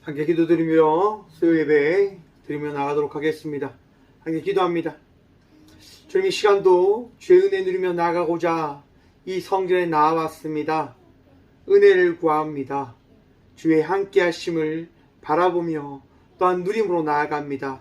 함께 기도드리며 수요 예배 드리며 나가도록 하겠습니다. 함께 기도합니다. 주님, 이 시간도 주의 은혜 누리며 나가고자 이 성전에 나와왔습니다. 은혜를 구합니다. 주의 함께 하심을 바라보며 또한 누림으로 나아갑니다.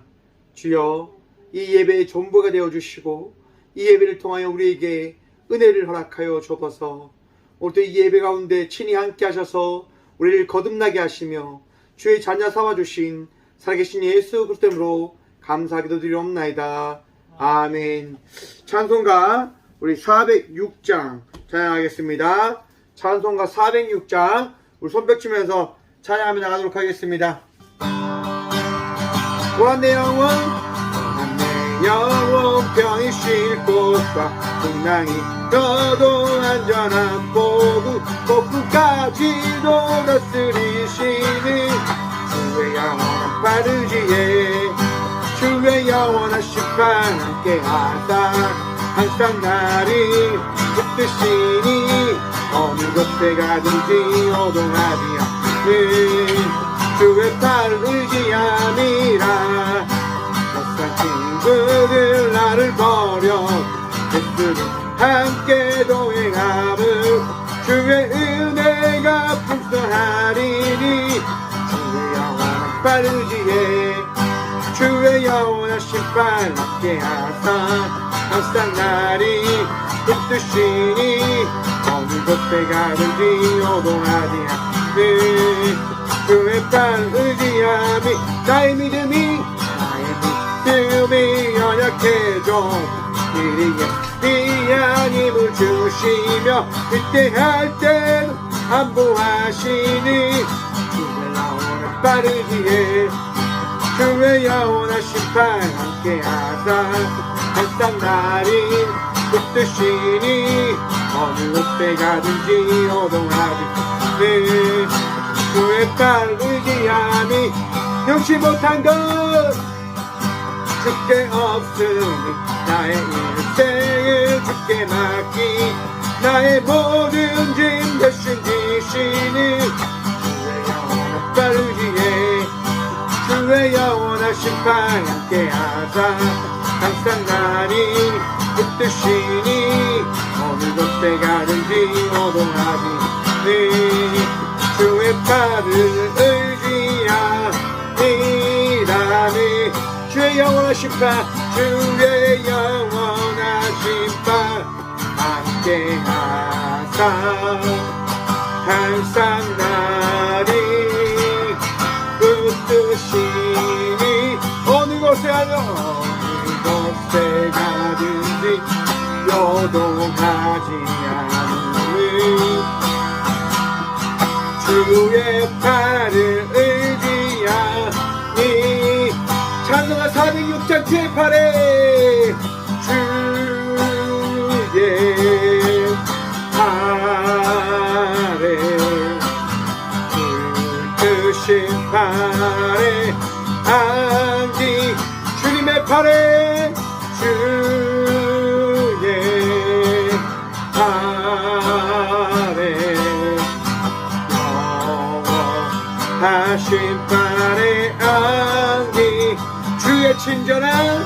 주여, 이 예배의 전부가 되어주시고 이 예배를 통하여 우리에게 은혜를 허락하여 주옵소서. 오늘도 이 예배 가운데 친히 함께 하셔서 우리를 거듭나게 하시며 주의 자녀 삼아주신 살아계신 예수 그리스도 이름으로 감사하기도 드리옵나이다. 아멘. 찬송가 우리 406장 찬양하겠습니다. 찬송가 406장 우리 손뼉 치면서 찬양하며 나가도록 하겠습니다. 또한 내 영혼 편히 쉴 곳과 풍랑이 떠도 안전한 복구까지도 다스리시는 주의 영원한 빠르지에 주의 영원한 심판 함께 하사 항상 나를 붙드시니 어느 곳에 가든지 오동하지 않는 주의 팔을 의지함이라. 낯선 친구들 나를 버려 예수를 함께 동행함을 주의 은혜가 풍성하리니 주의 영원한 빠르지에 주의 영원한 심판 함께 하사 항상 나를 붙드시니 어느 곳에 가든지 오동하지 않는 주의 팔 의지함이 나의 믿음이 연약해져 이리에 힘을 주시며 그때할 때는 안보하시니 주의 영원한 빠르기에 주의 영원한 심판 함께 하사 항상 나를 붙드시니 어느 곳에 가든지 오동하지 않는 주의 팔 의지함이 용치 못한 것 주께 없으니 나의 인생을 주께 맡기 나의 모든 짐 대신 지시는 주의 영원한 빠르기에 주의 영원한 심판 함께 하사 항상 나를 붙드시니 어느 곳에 가든지 오동하지 않는 주의 팔을 의지함이라니 주의 영원한 심판 주의 영원한 심판 함께 하사 항상 나를 붙드시니 어느 곳에 가든지 요동하지 않는 주의 팔을 의지하니 찬송가 406장 주의 팔에 주의 팔에 붙드신 팔에 안기 주님의 팔에 주의 팔에 하신 팔에 안기 주의 친절한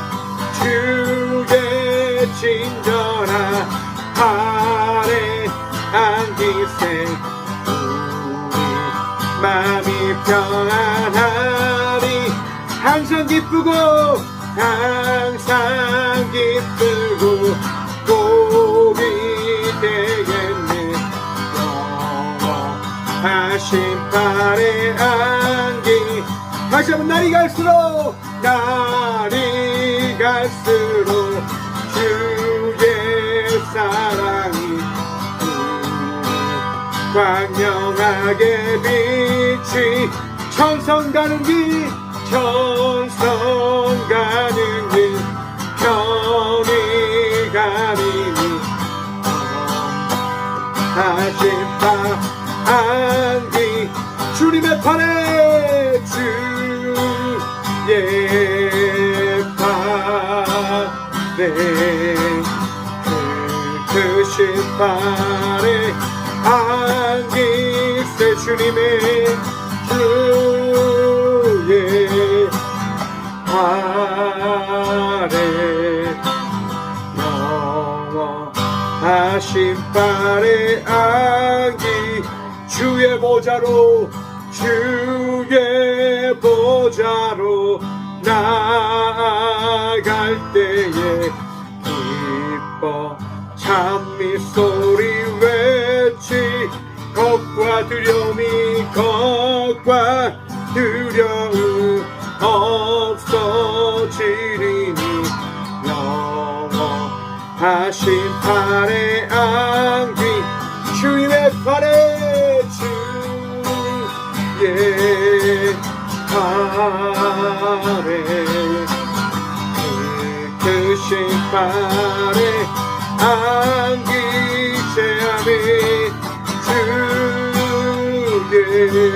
팔에 안기세 우리 마음이 평안하리 항상 기쁘고 복이 되겠네 영원하신 팔에 안기 다시 한번 날이 갈수록 주의 사랑이 광명하게 빛이 천성 가는 길 편히 가리니 하신 팔 안기 주님의 팔에 주의 팔에 그 팔에 안기세 주님의 영원하신 발의 안기 주의 보좌로 나아갈 때에 기뻐 찬미 소리 외치 것과 두려움 없어지리니 영원하신 팔의 안기 주님의 팔에 주의 팔에 크신 팔에 안기 제함이 주의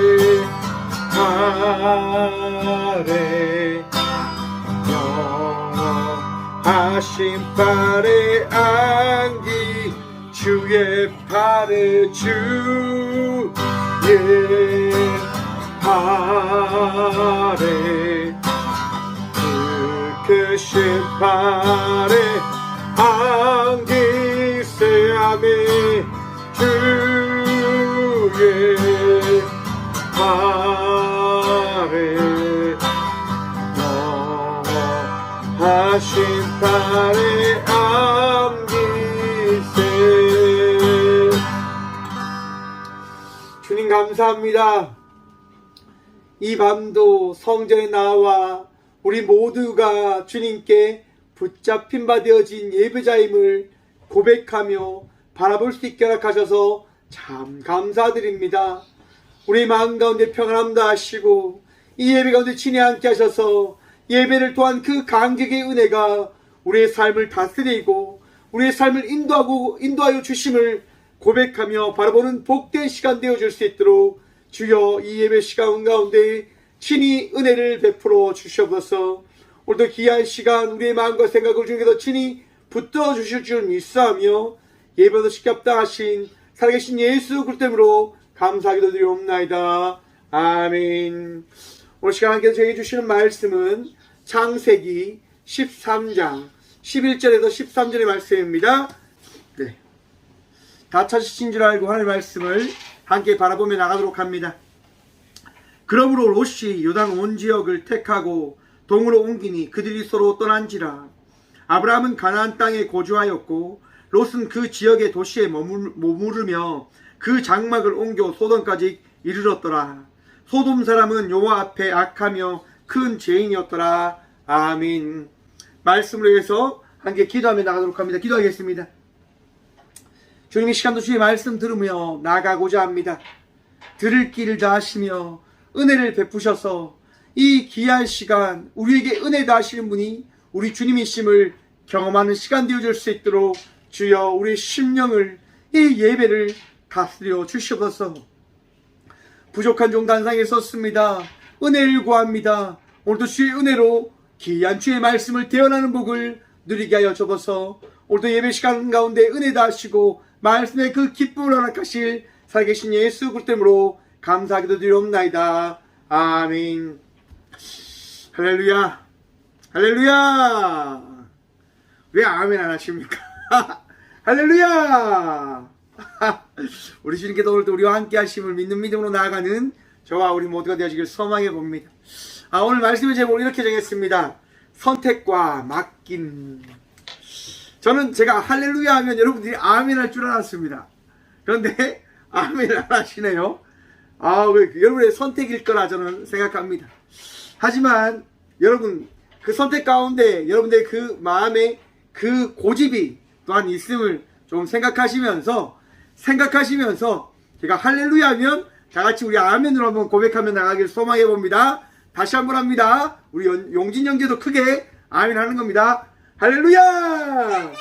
팔에 영원하신 팔에 안기 주의 팔에 주의 팔에 크신 팔에 안기 세함이 주의 팔에 영원하신 팔에 안기세. 주님 감사합니다. 이 밤도 성전에 나와 우리 모두가 주님께 붙잡힌 바 되어진 예배자임을 고백하며 바라볼 수 있게 허락하셔서 참 감사드립니다. 우리 마음 가운데 평안함 다하시고 이 예배 가운데 친히 함께 하셔서 예배를 통한 그 감격의 은혜가 우리의 삶을 다스리고 우리의 삶을 인도하여 주심을 고백하며 바라보는 복된 시간 되어줄 수 있도록 주여 이 예배 시간 가운데 친히 은혜를 베풀어 주시옵소서. 오늘도 귀한 시간 우리의 마음과 생각을 주님께서 친히 붙들어 주실 줄 믿사하며 예배도 십갑당하신 살아계신 예수 그리스도로 감사하기도 드리옵나이다. 아멘. 오늘 시간 함께 저에게 주시는 말씀은 창세기 13장 11절에서 13절의 말씀입니다. 네. 다 찾으신 줄 알고 하나님의 말씀을 함께 바라보며 나가도록 합니다. 그러므로 롯이 요단 온 지역을 택하고 동으로 옮기니 그들이 서로 떠난지라. 아브라함은 가나안 땅에 거주하였고 롯은 그 지역의 도시에 머무르며 그 장막을 옮겨 소돔까지 이르렀더라. 소돔 사람은 여호와 앞에 악하며 큰 죄인이었더라. 아멘. 말씀을 위해서 함께 기도하며 나가도록 합니다. 기도하겠습니다. 주님 이 시간도 주의 말씀 들으며 나가고자 합니다. 들을 길을 다하시며 은혜를 베푸셔서 이 귀한 시간 우리에게 은혜 다하시는 분이 우리 주님이심을 경험하는 시간 되어줄 수 있도록 주여 우리 심령을 이 예배를 다스려 주시옵소서. 부족한 종 단상에 섰습니다. 은혜를 구합니다. 오늘도 주의 은혜로 귀한 주의 말씀을 대언하는 복을 누리게 하여 주옵소서. 오늘도 예배 시간 가운데 은혜 다하시고 말씀의 그 기쁨을 허락하실 살아계신 예수 그리스도로 감사하기도 드리옵나이다. 아멘. 할렐루야. 할렐루야. 왜 아멘 안 하십니까? 할렐루야. 우리 주님께서 오늘도 우리와 함께 하심을 믿는 믿음으로 나아가는 저와 우리 모두가 되어지길 소망해 봅니다. 오늘 말씀의 제목을 이렇게 정했습니다. 선택과 맡김. 저는 제가 할렐루야 하면 여러분들이 아멘 할 줄 알았습니다. 그런데 아멘 안 하시네요. 여러분의 선택일 거라 저는 생각합니다. 하지만 여러분 그 선택 가운데 여러분들의 그 마음에 그 고집이 또한 있음을 좀 생각하시면서 제가 할렐루야 하면 다같이 우리 아멘으로 한번 고백하며 나가길 소망해 봅니다. 다시 한번 합니다. 우리 용진 형제도 크게 아멘 하는 겁니다. 할렐루야.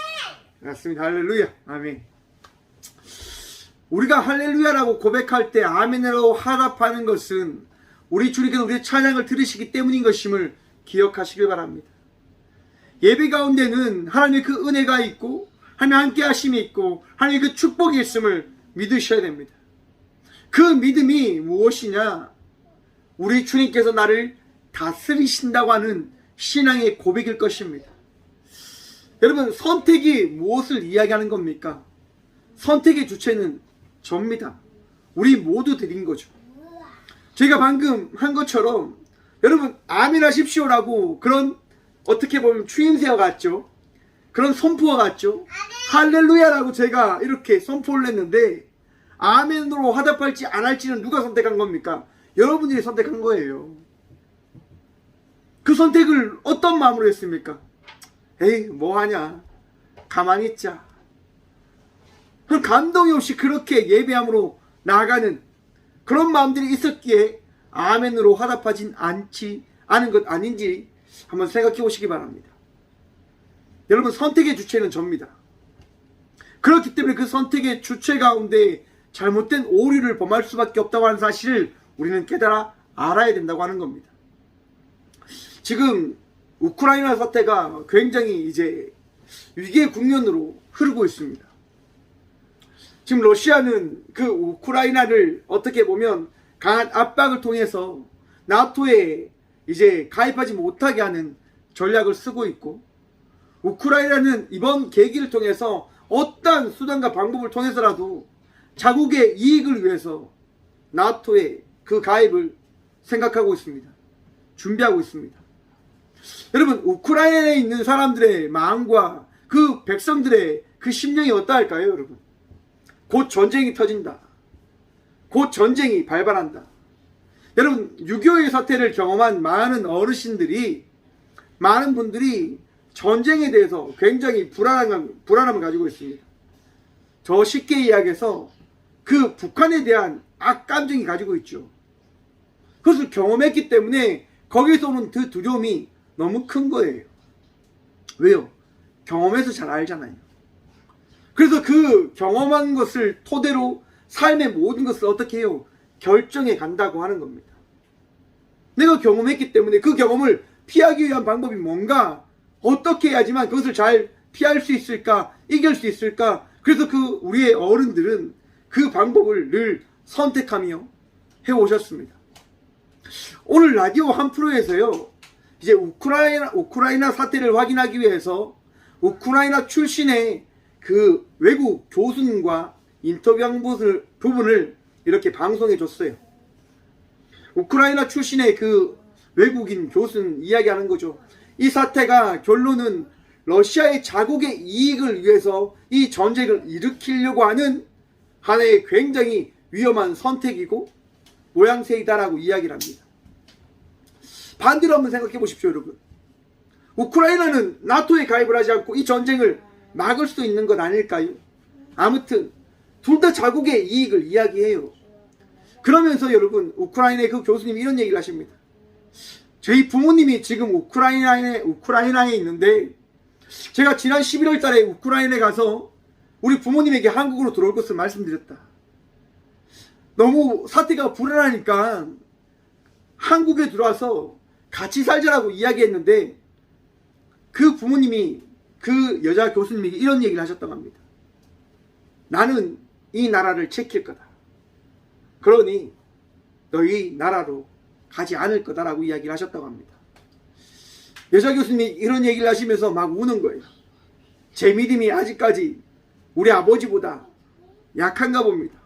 맞습니다. 할렐루야. 아멘. 우리가 할렐루야라고 고백할 때 아멘이라고 화답하는 것은 우리 주님께서 우리의 찬양을 들으시기 때문인 것임을 기억하시길 바랍니다. 예배 가운데는 하나님의 그 은혜가 있고 하나님의 함께 하심이 있고 하나님의 그 축복이 있음을 믿으셔야 됩니다. 그 믿음이 무엇이냐? 우리 주님께서 나를 다스리신다고 하는 신앙의 고백일 것입니다. 여러분, 선택이 무엇을 이야기하는 겁니까? 선택의 주체는 접니다. 우리 모두 드린 거죠. 제가 방금 한 것처럼 여러분 아멘 하십시오라고 그런 어떻게 보면 추임새와 같죠. 그런 선포와 같죠. 할렐루야라고 제가 이렇게 선포를 했는데 아멘으로 화답할지 안 할지는 누가 선택한 겁니까? 여러분들이 선택한 거예요. 그 선택을 어떤 마음으로 했습니까? 에이 뭐하냐, 가만히 있자. 감동이 없이 그렇게 예배함으로 나아가는 그런 마음들이 있었기에 아멘으로 화답하진 않은 것 아닌지 한번 생각해 보시기 바랍니다. 여러분, 선택의 주체는 접니다. 그렇기 때문에 그 선택의 주체 가운데 잘못된 오류를 범할 수밖에 없다고 하는 사실을 우리는 깨달아 알아야 된다고 하는 겁니다. 지금 우크라이나 사태가 굉장히 이제 위기의 국면으로 흐르고 있습니다. 지금 러시아는 그 우크라이나를 어떻게 보면 강한 압박을 통해서 나토에 이제 가입하지 못하게 하는 전략을 쓰고 있고, 우크라이나는 이번 계기를 통해서 어떠한 수단과 방법을 통해서라도 자국의 이익을 위해서 나토에 그 가입을 생각하고 있습니다. 준비하고 있습니다. 여러분, 우크라이나에 있는 사람들의 마음과 그 백성들의 그 심령이 어떠할까요, 여러분? 곧 전쟁이 터진다. 곧 전쟁이 발발한다. 여러분, 6.25의 사태를 경험한 많은 어르신들이, 많은 분들이 전쟁에 대해서 굉장히 불안함을 가지고 있습니다. 저 쉽게 이야기해서 그 북한에 대한 악감정이 가지고 있죠. 그것을 경험했기 때문에 거기서 오는 그 두려움이 너무 큰 거예요. 왜요? 경험해서 잘 알잖아요. 그래서 그 경험한 것을 토대로 삶의 모든 것을 어떻게 해요? 결정해 간다고 하는 겁니다. 내가 경험했기 때문에 그 경험을 피하기 위한 방법이 뭔가, 어떻게 해야지만 그것을 잘 피할 수 있을까, 이길 수 있을까. 그래서 그 우리의 어른들은 그 방법을 늘 선택하며 해오셨습니다. 오늘 라디오 한 프로에서요, 이제 우크라이나 사태를 확인하기 위해서 우크라이나 출신의 그 외국 교수님과 인터뷰한 부분을 이렇게 방송해 줬어요. 우크라이나 출신의 그 외국인 교수는 이야기하는 거죠. 이 사태가 결론은 러시아의 자국의 이익을 위해서 이 전쟁을 일으키려고 하는 하나의 굉장히 위험한 선택이고 모양새이다라고 이야기를 합니다. 반대로 한번 생각해 보십시오, 여러분. 우크라이나는 나토에 가입을 하지 않고 이 전쟁을 막을 수 있는 것 아닐까요? 아무튼 둘 다 자국의 이익을 이야기해요. 그러면서 여러분, 우크라이나의 그 교수님이 이런 얘기를 하십니다. 저희 부모님이 지금 우크라이나에 있는데, 제가 지난 11월 달에 우크라이나에 가서 우리 부모님에게 한국으로 들어올 것을 말씀드렸다. 너무 사태가 불안하니까 한국에 들어와서 같이 살자라고 이야기했는데, 그 부모님이, 그 여자 교수님에게 이런 얘기를 하셨다고 합니다. 나는 이 나라를 지킬 거다. 그러니 너희 나라로 가지 않을 거다라고 이야기를 하셨다고 합니다. 여자 교수님이 이런 얘기를 하시면서 막 우는 거예요. 제 믿음이 아직까지 우리 아버지보다 약한가 봅니다.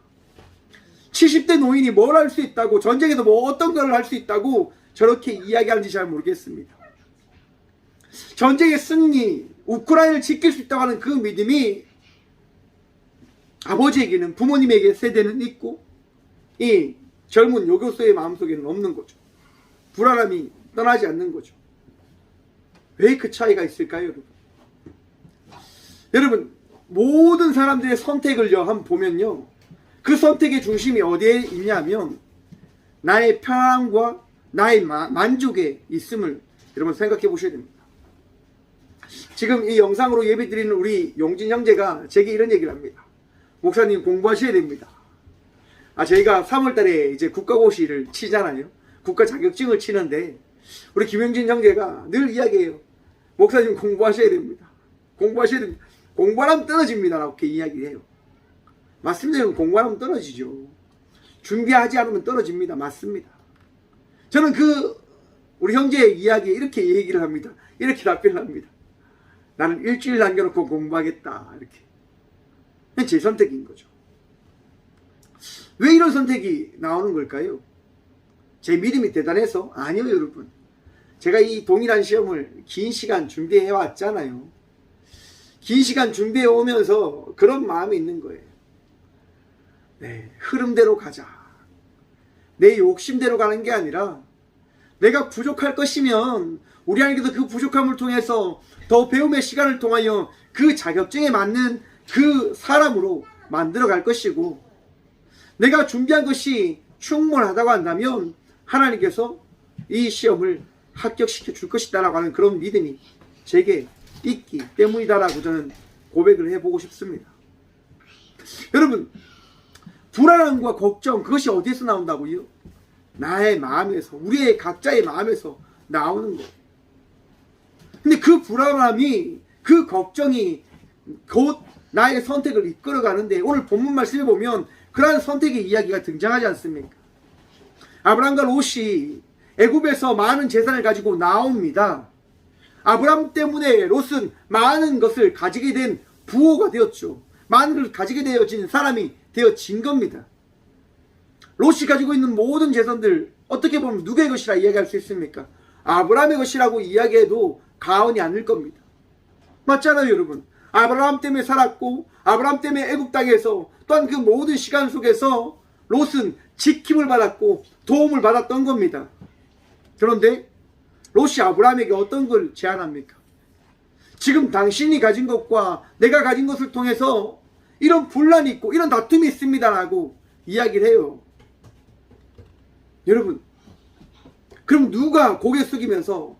70대 노인이 뭘 할 수 있다고, 전쟁에서 뭐 어떤 걸 할 수 있다고 저렇게 이야기하는지 잘 모르겠습니다. 전쟁의 승리, 우크라이나를 지킬 수 있다고 하는 그 믿음이 아버지에게는, 부모님에게 세대는 있고 이 젊은 여교수의 마음속에는 없는 거죠. 불안함이 떠나지 않는 거죠. 왜 그 차이가 있을까요, 여러분? 여러분, 모든 사람들의 선택을요 한번 보면요, 그 선택의 중심이 어디에 있냐면 나의 편안함과 나의 만족에 있음을 여러분 생각해 보셔야 됩니다. 지금 이 영상으로 예배드리는 우리 용진 형제가 제게 이런 얘기를 합니다. 목사님, 공부하셔야 됩니다. 저희가 3월달에 이제 국가고시를 치잖아요. 국가 자격증을 치는데 우리 김영진 형제가 늘 이야기해요. 목사님, 공부하셔야 됩니다. 공부하셔야 됩니다. 공부 안 하면 떨어집니다. 이렇게 이야기해요. 맞습니다. 공부 안 하면 떨어지죠. 준비하지 않으면 떨어집니다. 맞습니다. 저는 그 우리 형제의 이야기에 이렇게 얘기를 합니다. 이렇게 답변을 합니다. 나는 일주일 남겨놓고 공부하겠다. 이렇게. 제 선택인 거죠. 왜 이런 선택이 나오는 걸까요? 제 믿음이 대단해서? 아니요, 여러분. 제가 이 동일한 시험을 긴 시간 준비해 왔잖아요. 긴 시간 준비해 오면서 그런 마음이 있는 거예요. 네, 흐름대로 가자. 내 욕심대로 가는 게 아니라 내가 부족할 것이면 우리 하나님께서 그 부족함을 통해서 더 배움의 시간을 통하여 그 자격증에 맞는 그 사람으로 만들어 갈 것이고, 내가 준비한 것이 충분하다고 한다면 하나님께서 이 시험을 합격시켜 줄 것이다 라고 하는 그런 믿음이 제게 있기 때문이다라고 저는 고백을 해보고 싶습니다. 여러분, 불안함과 걱정, 그것이 어디에서 나온다고요? 나의 마음에서, 우리의 각자의 마음에서 나오는 거예요. 근데 그 불안함이, 그 걱정이 곧 나의 선택을 이끌어 가는데, 오늘 본문 말씀에 보면 그러한 선택의 이야기가 등장하지 않습니까? 아브라함과 롯이 애굽에서 많은 재산을 가지고 나옵니다. 아브라함 때문에 롯은 많은 것을 가지게 된 부호가 되었죠. 많은 것을 가지게 되어진 사람이 되어진 겁니다. 롯이 가지고 있는 모든 재산들, 어떻게 보면 누구의 것이라 이야기할 수 있습니까? 아브라함의 것이라고 이야기해도 과언이 아닐 겁니다. 맞잖아요, 여러분. 아브라함 때문에 살았고, 아브라함 때문에 애굽 땅에서 또한 그 모든 시간 속에서 롯은 지킴을 받았고 도움을 받았던 겁니다. 그런데 롯이 아브라함에게 어떤 걸 제안합니까? 지금 당신이 가진 것과 내가 가진 것을 통해서 이런 분란이 있고 이런 다툼이 있습니다 라고 이야기를 해요. 여러분, 그럼 누가 고개 숙이면서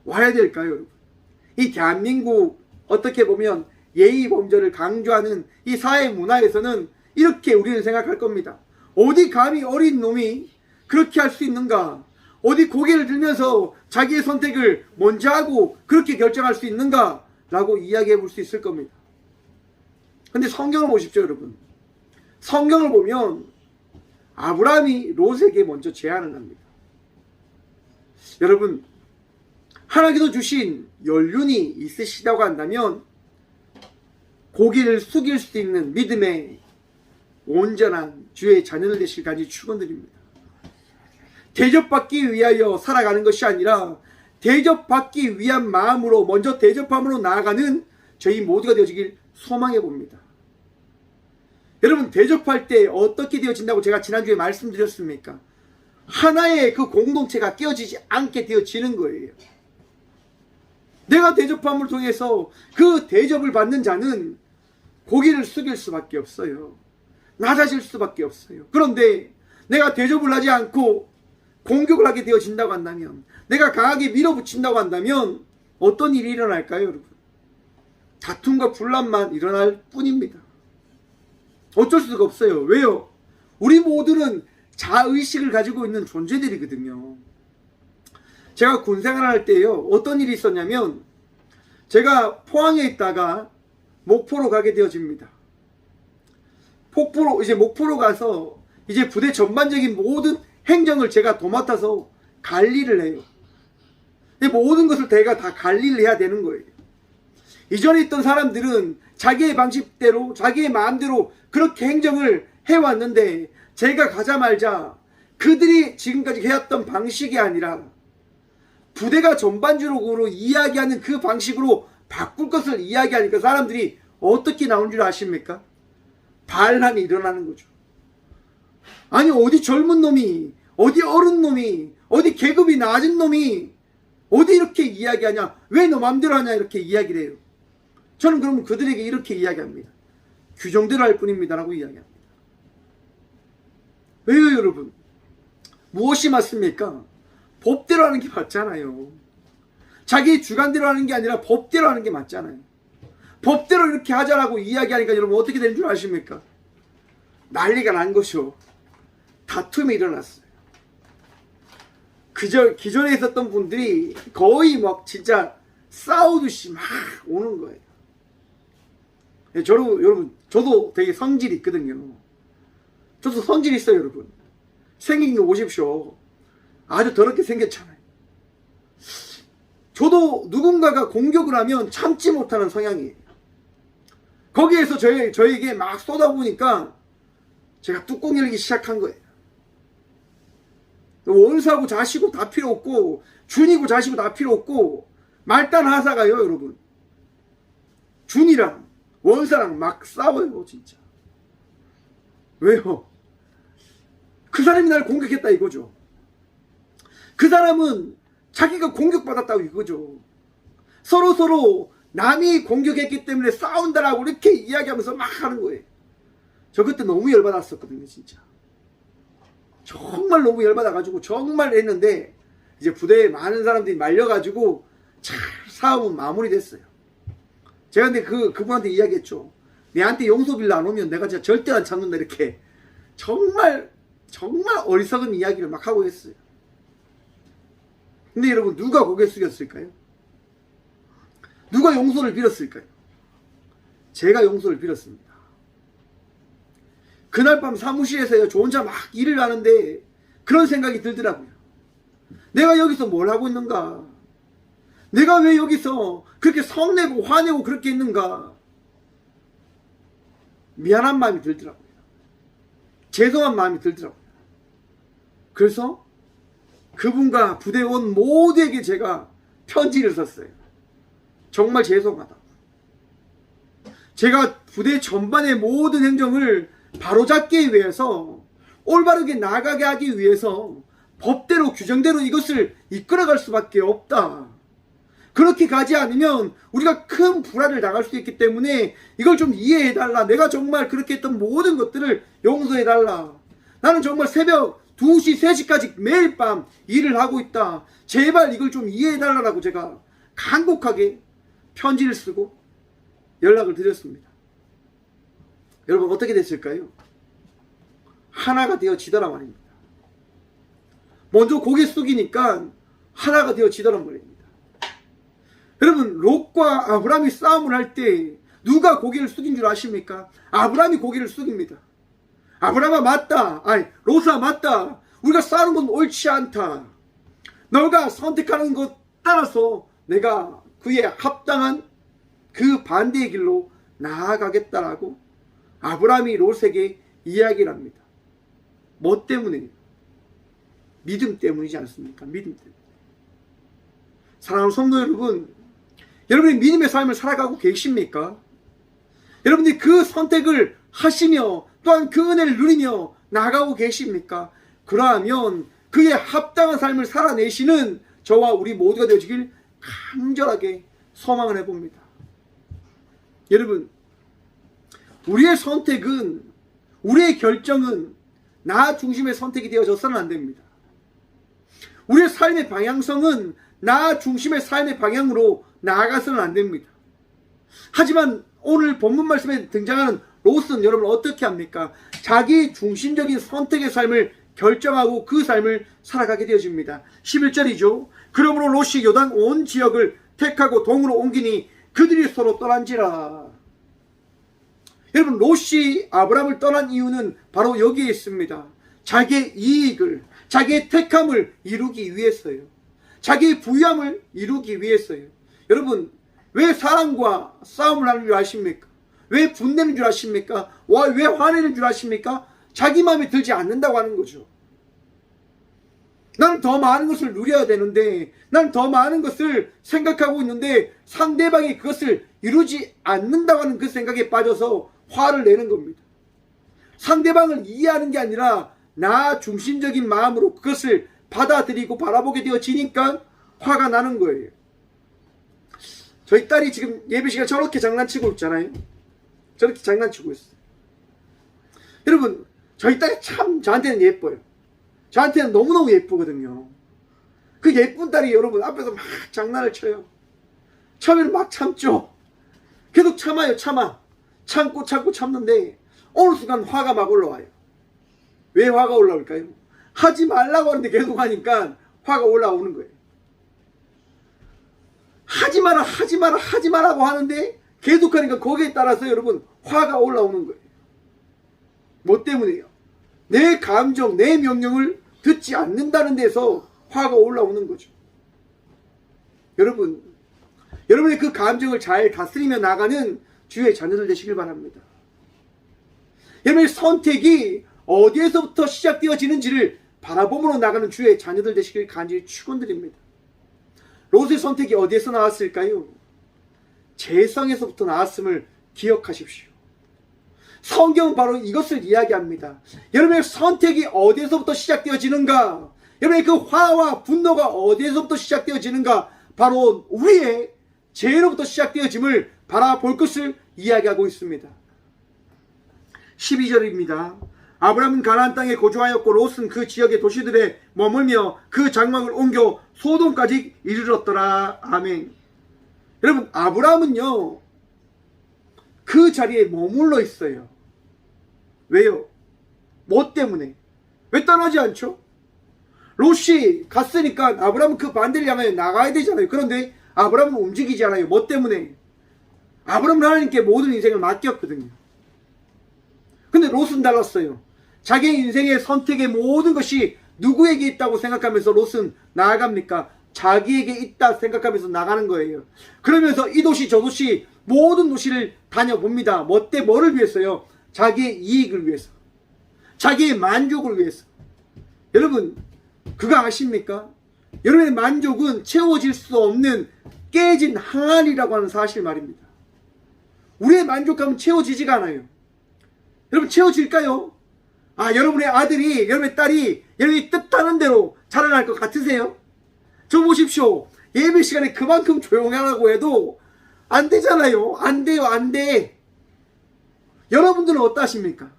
와야 될까요? 여러분, 이 대한민국 어떻게 보면 예의 범절을 강조하는 이 사회 문화에서는 이렇게 우리는 생각할 겁니다. 어디 감히 어린 놈이 그렇게 할 수 있는가? 어디 고개를 들면서 자기의 선택을 먼저 하고 그렇게 결정할 수 있는가? 라고 이야기해 볼 수 있을 겁니다. 근데 성경을 보십시오, 여러분. 성경을 보면 아브라함이 롯에게 먼저 제안을 합니다. 여러분, 하나님께서 주신 연륜이 있으시다고 한다면 고개를 숙일 수 있는 믿음의 온전한 주의 자녀들 되시기까지 축원드립니다. 대접받기 위하여 살아가는 것이 아니라 대접받기 위한 마음으로, 먼저 대접함으로 나아가는 저희 모두가 되어지길 소망해 봅니다. 여러분, 대접할 때 어떻게 되어진다고 제가 지난주에 말씀드렸습니까? 하나의 그 공동체가 깨어지지 않게 되어지는 거예요. 내가 대접함을 통해서 그 대접을 받는 자는 고개를 숙일 수밖에 없어요. 낮아질 수밖에 없어요. 그런데 내가 대접을 하지 않고 공격을 하게 되어진다고 한다면, 내가 강하게 밀어붙인다고 한다면 어떤 일이 일어날까요, 여러분? 다툼과 분란만 일어날 뿐입니다. 어쩔 수가 없어요. 왜요? 우리 모두는 자의식을 가지고 있는 존재들이거든요. 제가 군 생활할 때요, 어떤 일이 있었냐면, 제가 포항에 있다가 목포로 가게 되어집니다. 목포로 가서 이제 부대 전반적인 모든 행정을 제가 도맡아서 관리를 해요. 모든 것을 제가 다 관리를 해야 되는 거예요. 이전에 있던 사람들은 자기의 방식대로, 자기의 마음대로 그렇게 행정을 해왔는데, 제가 가자마자 그들이 지금까지 해왔던 방식이 아니라 부대가 전반적으로 이야기하는 그 방식으로 바꿀 것을 이야기하니까 사람들이 어떻게 나온 줄 아십니까? 반란이 일어나는 거죠. 아니, 어디 젊은 놈이, 어디 어른 놈이, 어디 계급이 낮은 놈이 어디 이렇게 이야기하냐, 왜 너 맘대로 하냐, 이렇게 이야기를 해요. 저는 그러면 그들에게 이렇게 이야기합니다. 규정대로 할 뿐입니다 라고 이야기합니다. 왜요, 여러분? 무엇이 맞습니까? 법대로 하는 게 맞잖아요. 자기 주관대로 하는 게 아니라 법대로 하는 게 맞잖아요. 법대로 이렇게 하자라고 이야기하니까 여러분 어떻게 되는 줄 아십니까? 난리가 난 것이요. 다툼이 일어났어요. 기존에 있었던 분들이 거의 막 진짜 싸우듯이 막 오는 거예요. 여러분, 저도 되게 성질이 있거든요. 저도 성질이 있어요, 여러분. 생긴 거 보십시오. 아주 더럽게 생겼잖아요. 저도 누군가가 공격을 하면 참지 못하는 성향이에요. 거기에서 저에게 막 쏟아보니까 제가 뚜껑 열기 시작한 거예요. 원수하고 자시고 다 필요 없고, 준이고 자시고 다 필요 없고, 말단 하사가요, 여러분. 준이랑 원사랑 막 싸워요, 진짜. 왜요? 그 사람이 날 공격했다 이거죠. 그 사람은 자기가 공격받았다고 이거죠. 서로 남이 공격했기 때문에 싸운다라고 이렇게 이야기하면서 막 하는 거예요. 저 그때 너무 열받았었거든요, 진짜. 정말 너무 열받아가지고 정말 했는데, 이제 부대에 많은 사람들이 말려가지고 잘 싸움은 마무리됐어요. 제가 근데 그분한테 이야기했죠. 내한테 용서빌라 안 오면 내가 진짜 절대 안 참는다, 이렇게. 정말 어리석은 이야기를 막 하고 했어요. 근데 여러분, 누가 고개 숙였을까요? 누가 용서를 빌었을까요? 제가 용서를 빌었습니다. 그날 밤 사무실에서요, 저 혼자 막 일을 하는데 그런 생각이 들더라고요. 내가 여기서 뭘 하고 있는가? 내가 왜 여기서 그렇게 성내고 화내고 그렇게 있는가? 미안한 마음이 들더라고요. 죄송한 마음이 들더라고요. 그래서 그분과 부대에 온 모두에게 제가 편지를 썼어요. 정말 죄송하다. 제가 부대 전반의 모든 행정을 바로잡기 위해서, 올바르게 나가게 하기 위해서 법대로 규정대로 이것을 이끌어갈 수밖에 없다. 그렇게 가지 않으면 우리가 큰 불화를 당할 수 있기 때문에 이걸 좀 이해해달라. 내가 정말 그렇게 했던 모든 것들을 용서해달라. 나는 정말 새벽 2시, 3시까지 매일 밤 일을 하고 있다. 제발 이걸 좀 이해해달라고 제가 간곡하게 편지를 쓰고 연락을 드렸습니다. 여러분, 어떻게 됐을까요? 하나가 되어지더라 말입니다. 먼저 고개 숙이니까 하나가 되어지더란 말입니다. 여러분, 롯과 아브라함이 싸움을 할 때 누가 고개를 숙인 줄 아십니까? 아브라함이 고개를 숙입니다. 아브라함아, 맞다. 아니, 롯아, 맞다. 우리가 싸우는 건 옳지 않다. 너가 선택하는 것 따라서 내가 그에 합당한 그 반대의 길로 나아가겠다라고 아브라함이 롯에게 이야기를 합니다. 뭐 때문에? 믿음 때문이지 않습니까? 믿음 때문에. 사랑하는 성도 여러분, 여러분이 믿음의 삶을 살아가고 계십니까? 여러분들이 그 선택을 하시며 또한 그 은혜를 누리며 나가고 계십니까? 그러하면 그에 합당한 삶을 살아내시는 저와 우리 모두가 되어지길 간절하게 소망을 해봅니다. 여러분, 우리의 선택은, 우리의 결정은 나 중심의 선택이 되어져서는 안 됩니다. 우리의 삶의 방향성은 나 중심의 삶의 방향으로 나아가서는 안 됩니다. 하지만 오늘 본문 말씀에 등장하는 롯은 여러분 어떻게 합니까? 자기 중심적인 선택의 삶을 결정하고 그 삶을 살아가게 되어집니다. 11절이죠. 그러므로 롯이 요단 온 지역을 택하고 동으로 옮기니 그들이 서로 떠난지라. 여러분, 롯이 아브라함을 떠난 이유는 바로 여기에 있습니다. 자기의 이익을, 자기의 택함을 이루기 위해서요. 자기의 부유함을 이루기 위해서요. 여러분, 왜 사람과 싸움을 하는 줄 아십니까? 왜 분내는 줄 아십니까? 왜 화내는 줄 아십니까? 자기 마음에 들지 않는다고 하는 거죠. 나는 더 많은 것을 누려야 되는데, 나는 더 많은 것을 생각하고 있는데 상대방이 그것을 이루지 않는다고 하는 그 생각에 빠져서 화를 내는 겁니다. 상대방을 이해하는 게 아니라 나 중심적인 마음으로 그것을 받아들이고 바라보게 되어지니까 화가 나는 거예요. 저희 딸이 지금 예배 시간 저렇게 장난치고 있잖아요. 저렇게 장난치고 있어요. 여러분, 저희 딸이 참 저한테는 예뻐요. 저한테는 너무너무 예쁘거든요. 그 예쁜 딸이 여러분 앞에서 막 장난을 쳐요. 처음에는 막 참죠. 계속 참아요. 참고 참는데 어느 순간 화가 막 올라와요. 왜 화가 올라올까요? 하지 말라고 하는데 계속 하니까 화가 올라오는 거예요. 하지 마라고 하는데 계속하니까 거기에 따라서 여러분 화가 올라오는 거예요. 뭐 때문에요? 내 감정, 내 명령을 듣지 않는다는 데서 화가 올라오는 거죠. 여러분의 그 감정을 잘 다스리며 나가는 주의 자녀들 되시길 바랍니다. 여러분의 선택이 어디에서부터 시작되어지는지를 바라봄으로 나가는 주의 자녀들 되시길 간절히 축원드립니다. 롯의 선택이 어디에서 나왔을까요? 재성에서부터 나왔음을 기억하십시오. 성경은 바로 이것을 이야기합니다. 여러분의 선택이 어디에서부터 시작되어지는가? 여러분의 그 화와 분노가 어디에서부터 시작되어지는가? 바로 우리의 죄로부터 시작되어짐을 바라볼 것을 이야기하고 있습니다. 12절입니다. 아브라함은 가나안 땅에 거주하였고 롯은 그 지역의 도시들에 머물며 그 장막을 옮겨 소돔까지 이르렀더라. 아멘. 여러분, 아브라함은요 그 자리에 머물러 있어요. 왜요? 뭐 때문에? 왜 떠나지 않죠? 롯이 갔으니까 아브라함은 그 반대를 향하여 나가야 되잖아요. 그런데 아브라함은 움직이지 않아요. 뭐 때문에? 아브라함은 하나님께 모든 인생을 맡겼거든요. 근데 롯은 달랐어요. 자기의 인생의 선택의 모든 것이 누구에게 있다고 생각하면서 롯은 나아갑니까? 자기에게 있다 생각하면서 나가는 거예요. 그러면서 이 도시 저 도시 모든 도시를 다녀봅니다. 뭐를 위해서요? 자기의 이익을 위해서, 자기의 만족을 위해서. 여러분, 그거 아십니까? 여러분의 만족은 채워질 수 없는 깨진 항아리라고 하는 사실 말입니다. 우리의 만족감은 채워지지가 않아요. 여러분, 채워질까요? 여러분의 아들이, 여러분의 딸이 여러분이 뜻하는 대로 자라날 것 같으세요? 저 보십시오. 예배 시간에 그만큼 조용하라고 해도 안 되잖아요. 안 돼요. 안 돼. 여러분들은 어떠십니까?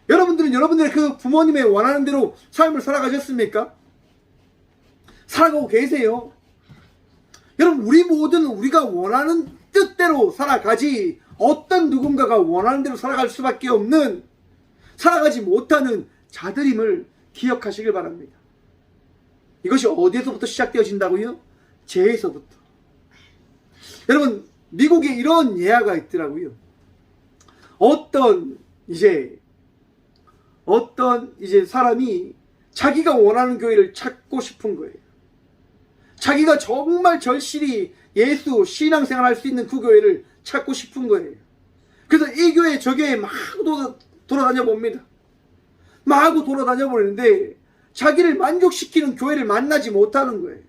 여러분들은 여러분들의 그 부모님의 원하는 대로 삶을 살아가셨습니까? 살아가고 계세요? 여러분, 우리 모두는 우리가 원하는 뜻대로 살아가지 어떤 누군가가 원하는 대로 살아갈 수밖에 없는, 살아가지 못하는 자들임을 기억하시길 바랍니다. 이것이 어디에서부터 시작되어진다고요? 죄에서부터. 여러분, 미국에 이런 예화가 있더라고요. 어떤 사람이 자기가 원하는 교회를 찾고 싶은 거예요. 자기가 정말 절실히 예수 신앙생활 할 수 있는 그 교회를 찾고 싶은 거예요. 그래서 이 교회 저 교회 막 돌아다녀 봅니다. 막 돌아다녀 보는데 자기를 만족시키는 교회를 만나지 못하는 거예요.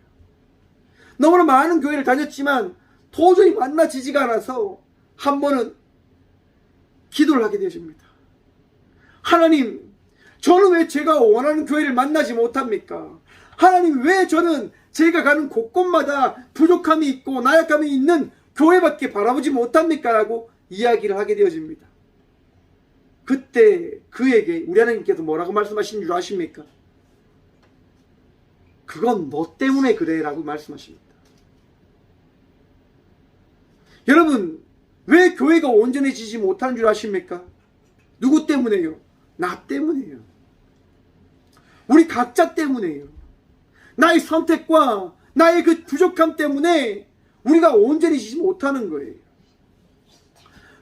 너무나 많은 교회를 다녔지만 도저히 만나지지가 않아서 한 번은 기도를 하게 되십니다. 하나님, 저는 왜 제가 원하는 교회를 만나지 못합니까? 하나님, 왜 저는 제가 가는 곳곳마다 부족함이 있고 나약함이 있는 교회밖에 바라보지 못합니까? 라고 이야기를 하게 되어집니다. 그때 그에게 우리 하나님께서 뭐라고 말씀하신 줄 아십니까? 그건 너 때문에 그래 라고 말씀하십니다. 여러분, 왜 교회가 온전해지지 못하는 줄 아십니까? 누구 때문에요? 나 때문에요. 우리 각자 때문에요. 나의 선택과 나의 그 부족함 때문에 우리가 온전해지지 못하는 거예요.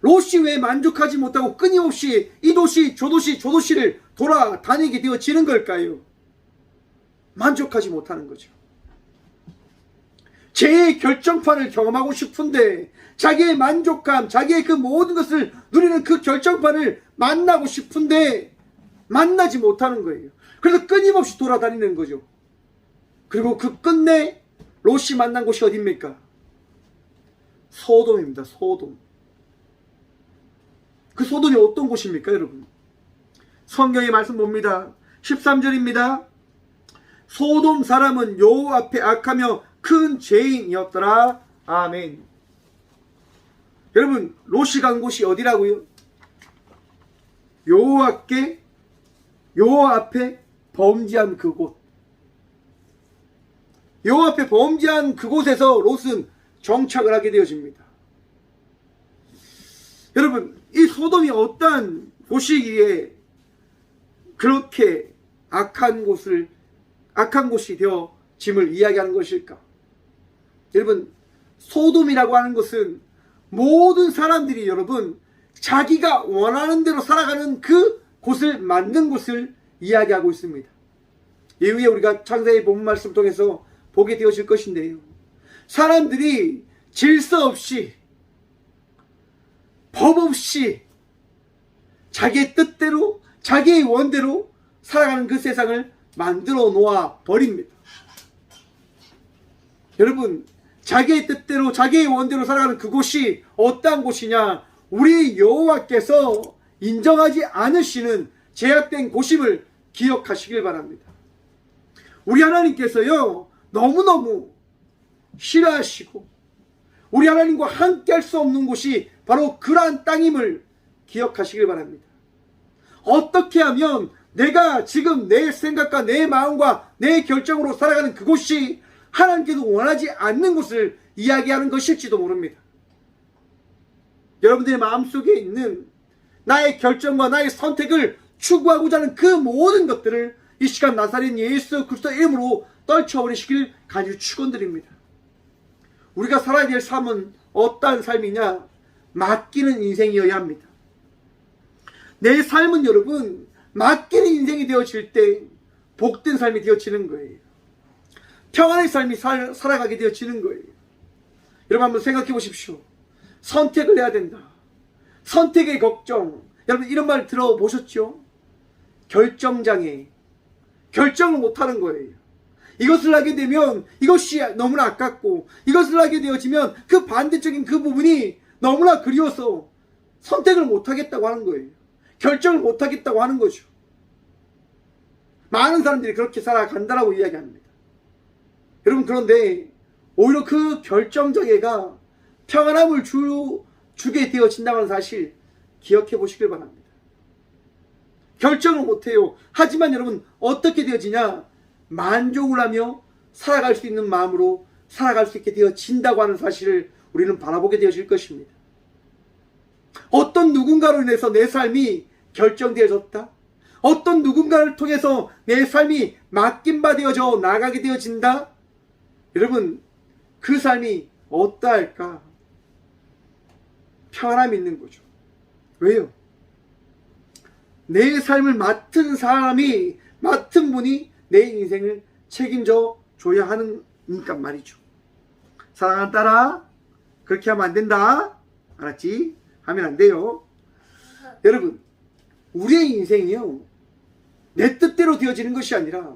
롯이 왜 만족하지 못하고 끊임없이 이 도시 저 도시를 돌아다니게 되어지는 걸까요? 만족하지 못하는 거죠. 죄의 결정판을 경험하고 싶은데 자기의 만족감, 자기의 그 모든 것을 누리는 그 결정판을 만나고 싶은데 만나지 못하는 거예요. 그래서 끊임없이 돌아다니는 거죠. 그리고 그 끝내 롯이 만난 곳이 어디입니까? 소돔입니다. 소돔. 그 소돔이 어떤 곳입니까, 여러분? 성경의 말씀 봅니다. 13절입니다. 소돔 사람은 여호와 앞에 악하며 큰 죄인이었더라. 아멘. 여러분, 롯이 간 곳이 어디라고요? 여호와 앞에 범죄한 그곳. 여호와 앞에 범죄한 그곳에서 롯은 정착을 하게 되어집니다. 여러분, 이 소돔이 어떠한 곳이기에 그렇게 악한 곳이 되어짐을 이야기하는 것일까? 여러분, 소돔이라고 하는 것은 모든 사람들이 여러분 자기가 원하는 대로 살아가는 그 곳을 만든 곳을 이야기하고 있습니다. 이후에 우리가 창세기 본문 말씀을 통해서 보게 되어질 것인데요. 사람들이 질서 없이, 법 없이 자기의 뜻대로, 자기의 원대로 살아가는 그 세상을 만들어 놓아 버립니다. 여러분, 자기의 뜻대로, 자기의 원대로 살아가는 그곳이 어떠한 곳이냐? 우리 여호와께서 인정하지 않으시는 제약된 곳임을 기억하시길 바랍니다. 우리 하나님께서요, 너무너무 싫어하시고 우리 하나님과 함께 할 수 없는 곳이 바로 그러한 땅임을 기억하시길 바랍니다. 어떻게 하면 내가 지금 내 생각과 내 마음과 내 결정으로 살아가는 그곳이 하나님께서 원하지 않는 곳을 이야기하는 것일지도 모릅니다. 여러분들의 마음속에 있는 나의 결정과 나의 선택을 추구하고자 하는 그 모든 것들을 이 시간 나사렛 예수 그리스도의 이름으로 떨쳐버리시길 간절히 축원드립니다. 우리가 살아야 될 삶은 어떠한 삶이냐? 맡기는 인생이어야 합니다. 내 삶은 여러분, 맡기는 인생이 되어질 때 복된 삶이 되어지는 거예요. 평안의 삶이 살아가게 되어지는 거예요. 여러분 한번 생각해 보십시오. 선택을 해야 된다. 선택의 걱정. 여러분 이런 말 들어보셨죠? 결정장애. 결정을 못하는 거예요. 이것을 하게 되면 이것이 너무나 아깝고, 이것을 하게 되어지면 그 반대적인 그 부분이 너무나 그리워서 선택을 못하겠다고 하는 거예요. 결정을 못하겠다고 하는 거죠. 많은 사람들이 그렇게 살아간다라고 이야기합니다. 여러분, 그런데 오히려 그 결정장애가 평안함을 주게 되어진다는 사실 기억해 보시길 바랍니다. 결정을 못해요. 하지만 여러분 어떻게 되어지냐? 만족을 하며 살아갈 수 있는 마음으로 살아갈 수 있게 되어진다고 하는 사실을 우리는 바라보게 되어질 것입니다. 어떤 누군가로 인해서 내 삶이 결정되어졌다. 어떤 누군가를 통해서 내 삶이 맡김받아져 나가게 되어진다. 여러분, 그 삶이 어떠할까? 평안함이 있는 거죠. 왜요? 내 삶을 맡은 사람이, 맡은 분이 내 인생을 책임져 줘야 하니까 말이죠. 사랑하는 딸아, 그렇게 하면 안 된다. 알았지? 하면 안 돼요. 여러분, 우리의 인생이요, 내 뜻대로 되어지는 것이 아니라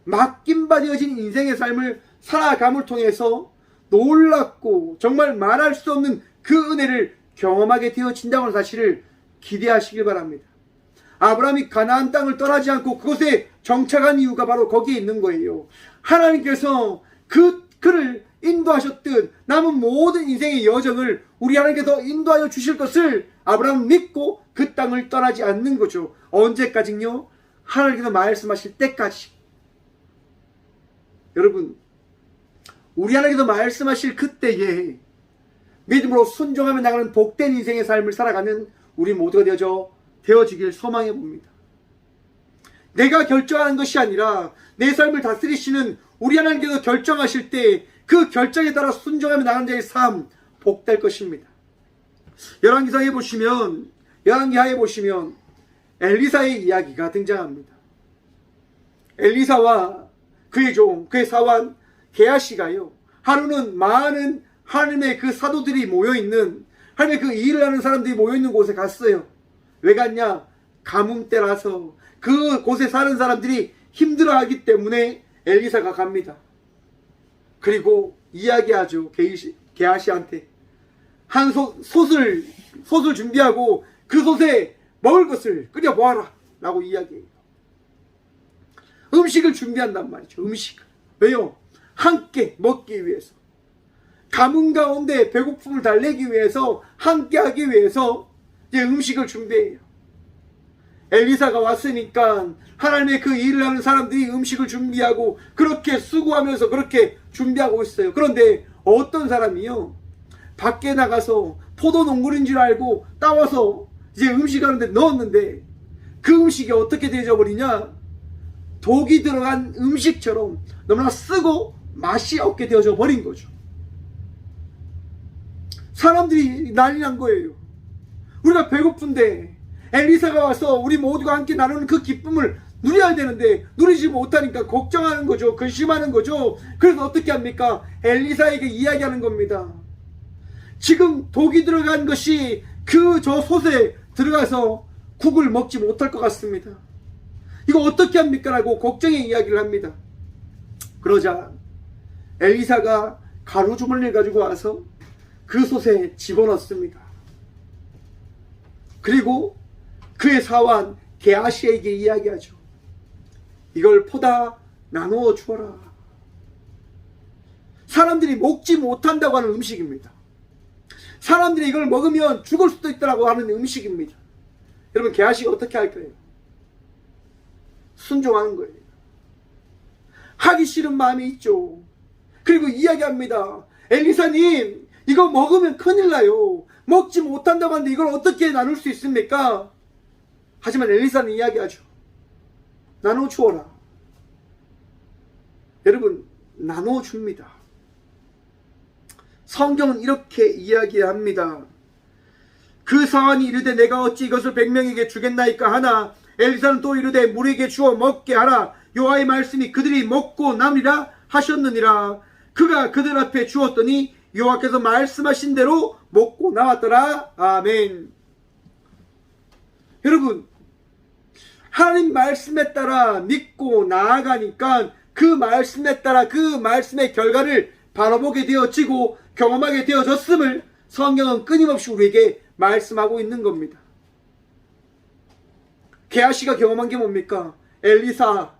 맡김받아진 인생의 삶을 살아감을 통해서 놀랍고 정말 말할 수 없는 그 은혜를 경험하게 되어진다는 사실을 기대하시길 바랍니다. 아브라함이 가나안 땅을 떠나지 않고 그곳에 정착한 이유가 바로 거기에 있는 거예요. 하나님께서 그를 인도하셨듯 남은 모든 인생의 여정을 우리 하나님께서 인도하여 주실 것을 아브라함은 믿고 그 땅을 떠나지 않는 거죠. 언제까지요? 하나님께서 말씀하실 때까지. 여러분, 우리 하나님께서 말씀하실 그때에 믿음으로 순종하며 나가는 복된 인생의 삶을 살아가는 우리 모두가 되어지길 소망해 봅니다. 내가 결정하는 것이 아니라 내 삶을 다스리시는 우리 하나님께서 결정하실 때 그 결정에 따라 순종하며 나가는 자의 삶 복될 것입니다. 열왕기하에 보시면 엘리사의 이야기가 등장합니다. 엘리사와 그의 종, 그의 사환 게하시가요, 하루는 많은 하나님의 그 사도들이 모여있는, 하나님의 그 일을 하는 사람들이 모여있는 곳에 갔어요. 왜 갔냐? 가뭄 때라서 그 곳에 사는 사람들이 힘들어하기 때문에 엘리사가 갑니다. 그리고 이야기하죠. 게하시한테 한 솥을 준비하고 그 솥에 먹을 것을 끓여보아라 라고 이야기해요. 음식을 준비한단 말이죠. 음식을. 왜요? 함께 먹기 위해서, 가뭄 가운데 배고픔을 달래기 위해서, 함께 하기 위해서 이제 음식을 준비해요. 엘리사가 왔으니까 하나님의 그 일을 하는 사람들이 음식을 준비하고 그렇게 수고하면서 그렇게 준비하고 있어요. 그런데 어떤 사람이요, 밖에 나가서 포도 농구인 줄 알고 따와서 이제 음식하는데 넣었는데 그 음식이 어떻게 되어버리냐? 독이 들어간 음식처럼 너무나 쓰고 맛이 없게 되어져 버린 거죠. 사람들이 난리 난 거예요. 우리가 배고픈데 엘리사가 와서 우리 모두가 함께 나누는 그 기쁨을 누려야 되는데 누리지 못하니까 걱정하는 거죠. 근심하는 거죠. 그래서 어떻게 합니까? 엘리사에게 이야기하는 겁니다. 지금 독이 들어간 것이 그 저 솥에 들어가서 국을 먹지 못할 것 같습니다. 이거 어떻게 합니까? 라고 걱정의 이야기를 합니다. 그러자 엘리사가 가루주머니를 가지고 와서 그 솥에 집어넣습니다. 그리고 그의 사환 게하시에게 이야기하죠. 이걸 포다 나누어 주어라. 사람들이 먹지 못한다고 하는 음식입니다. 사람들이 이걸 먹으면 죽을 수도 있다고 하는 음식입니다. 여러분, 게하시가 어떻게 할 거예요? 순종하는 거예요. 하기 싫은 마음이 있죠. 그리고 이야기합니다. 엘리사님, 이거 먹으면 큰일 나요. 먹지 못한다고 하는데 이걸 어떻게 나눌 수 있습니까? 하지만 엘리사는 이야기하죠. 나눠 주어라. 여러분, 나눠 줍니다. 성경은 이렇게 이야기합니다. 그 사환이 이르되 내가 어찌 이것을 100명에게 주겠나이까 하나 엘리사는 또 이르되 무리에게 주어 먹게 하라. 여호와의 말씀이 그들이 먹고 남으리라 하셨느니라. 그가 그들 앞에 주었더니 여호와께서 말씀하신 대로 먹고 나왔더라. 아멘. 여러분, 하나님 말씀에 따라 믿고 나아가니까 그 말씀에 따라 그 말씀의 결과를 바라보게 되어지고 경험하게 되어졌음을 성경은 끊임없이 우리에게 말씀하고 있는 겁니다. 게하시가 경험한 게 뭡니까? 엘리사,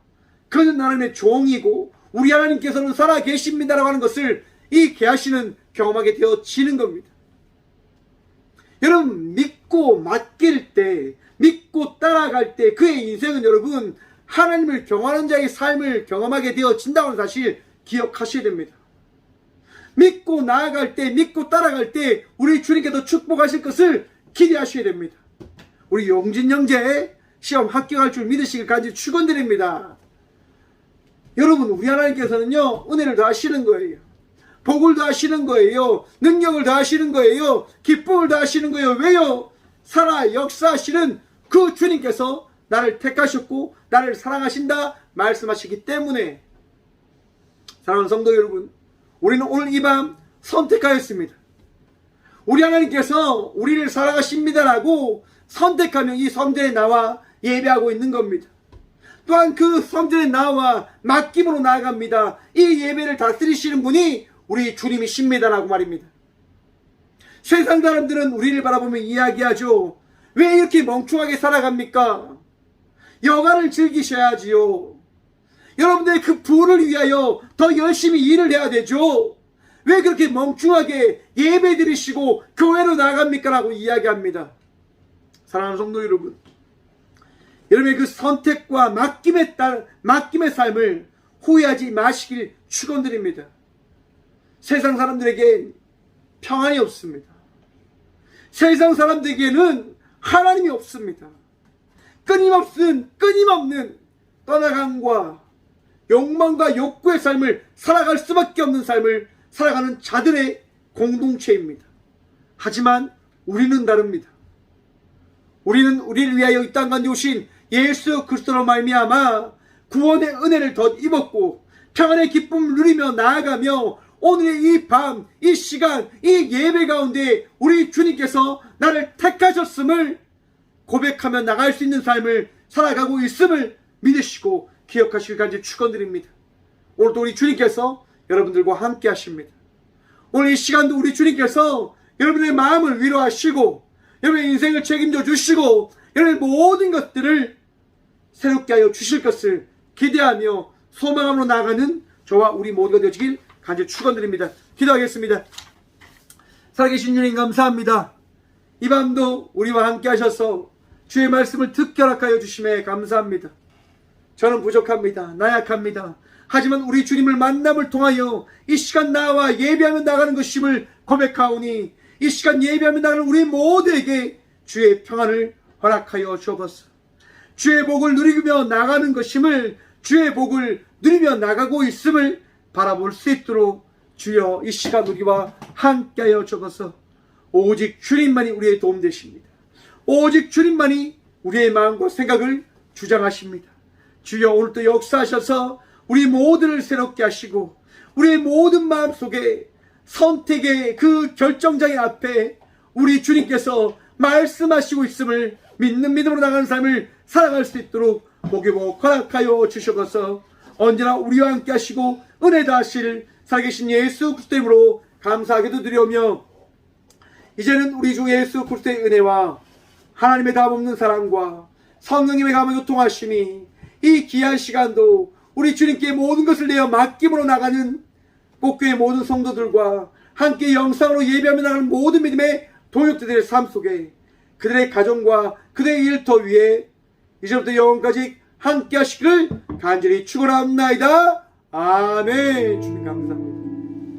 그는 하나님의 종이고 우리 하나님께서는 살아 계십니다라고 하는 것을 이 게하시는 경험하게 되어지는 겁니다. 여러분, 믿고 맡길 때, 믿고 따라갈 때 그의 인생은 여러분 하나님을 경험하는 자의 삶을 경험하게 되어진다고 하는 사실 기억하셔야 됩니다. 믿고 나아갈 때, 믿고 따라갈 때 우리 주님께서 축복하실 것을 기대하셔야 됩니다. 우리 용진 형제 시험 합격할 줄 믿으시길 간절히 축원드립니다. 여러분, 우리 하나님께서는요 은혜를 더하시는 거예요. 복을 더하시는 거예요. 능력을 더하시는 거예요. 기쁨을 더하시는 거예요. 왜요? 살아 역사하시는 그 주님께서 나를 택하셨고 나를 사랑하신다 말씀하시기 때문에. 사랑하는 성도 여러분, 우리는 오늘 이 밤 선택하였습니다. 우리 하나님께서 우리를 사랑하십니다라고 선택하며 이 성전에 나와 예배하고 있는 겁니다. 또한 그 성전에 나와 맡김으로 나아갑니다. 이 예배를 다스리시는 분이 우리 주님이십니다라고 말입니다. 세상 사람들은 우리를 바라보며 이야기하죠. 왜 이렇게 멍청하게 살아갑니까? 여가를 즐기셔야지요. 여러분들의 그 부를 위하여 더 열심히 일을 해야 되죠. 왜 그렇게 멍청하게 예배 드리시고 교회로 나갑니까? 라고 이야기합니다. 사랑하는 성도 여러분, 여러분의 그 선택과 맡김의 삶을 후회하지 마시길 축원드립니다. 세상 사람들에게 평안이 없습니다. 세상 사람들에게는 하나님이 없습니다. 끊임없는 떠나감과 욕망과 욕구의 삶을 살아갈 수밖에 없는 삶을 살아가는 자들의 공동체입니다. 하지만 우리는 다릅니다. 우리는 우리를 위하여 이 땅 가운데 오신 예수 그리스도로 말미암아 구원의 은혜를 덧입었고 평안의 기쁨을 누리며 나아가며 오늘의 이 밤, 이 시간, 이 예배 가운데 우리 주님께서 나를 택하셨음을 고백하며 나갈 수 있는 삶을 살아가고 있음을 믿으시고 기억하시길 간절히 축원드립니다. 오늘도 우리 주님께서 여러분들과 함께 하십니다. 오늘 이 시간도 우리 주님께서 여러분의 마음을 위로하시고 여러분의 인생을 책임져 주시고 여러분의 모든 것들을 새롭게 하여 주실 것을 기대하며 소망함으로 나아가는 저와 우리 모두가 되어지길 간절히 축원드립니다. 기도하겠습니다. 살아계신 주님 감사합니다. 이 밤도 우리와 함께 하셔서 주의 말씀을 듣게 허락하여 주심에 감사합니다. 저는 부족합니다. 나약합니다. 하지만 우리 주님을 만남을 통하여 이 시간 나와 예배하며 나가는 것임을 고백하오니 이 시간 예배하며 나가는 우리 모두에게 주의 평안을 허락하여 주옵소서. 주의 복을 누리며 나가는 것임을, 주의 복을 누리며 나가고 있음을 바라볼 수 있도록 주여 이 시간 우리와 함께하여 주옵소서. 오직 주님만이 우리의 도움 되십니다. 오직 주님만이 우리의 마음과 생각을 주장하십니다. 주여 오늘도 역사하셔서 우리 모두를 새롭게 하시고 우리의 모든 마음속에 선택의 그 결정장애 앞에 우리 주님께서 말씀하시고 있음을 믿는 믿음으로 나가는 삶을 살아갈 수 있도록 복유복 허락하여 주셔서 언제나 우리와 함께 하시고 은혜 다하실 살아계신 예수 그리스도 이름으로 감사하게도 드리오며 이제는 우리 주 예수 그리스도의 은혜와 하나님의 다함없는 사랑과 성령님의 감화 교통하심이 이 귀한 시간도 우리 주님께 모든 것을 내어 맡김으로 나가는 꽃교회 모든 성도들과 함께 영상으로 예배하며 나가는 모든 믿음의 동역자들의 삶 속에 그들의 가정과 그들의 일터 위에 이제부터 영원까지 함께 하시기를 간절히 축원합니다. 아멘. 주님 감사합니다.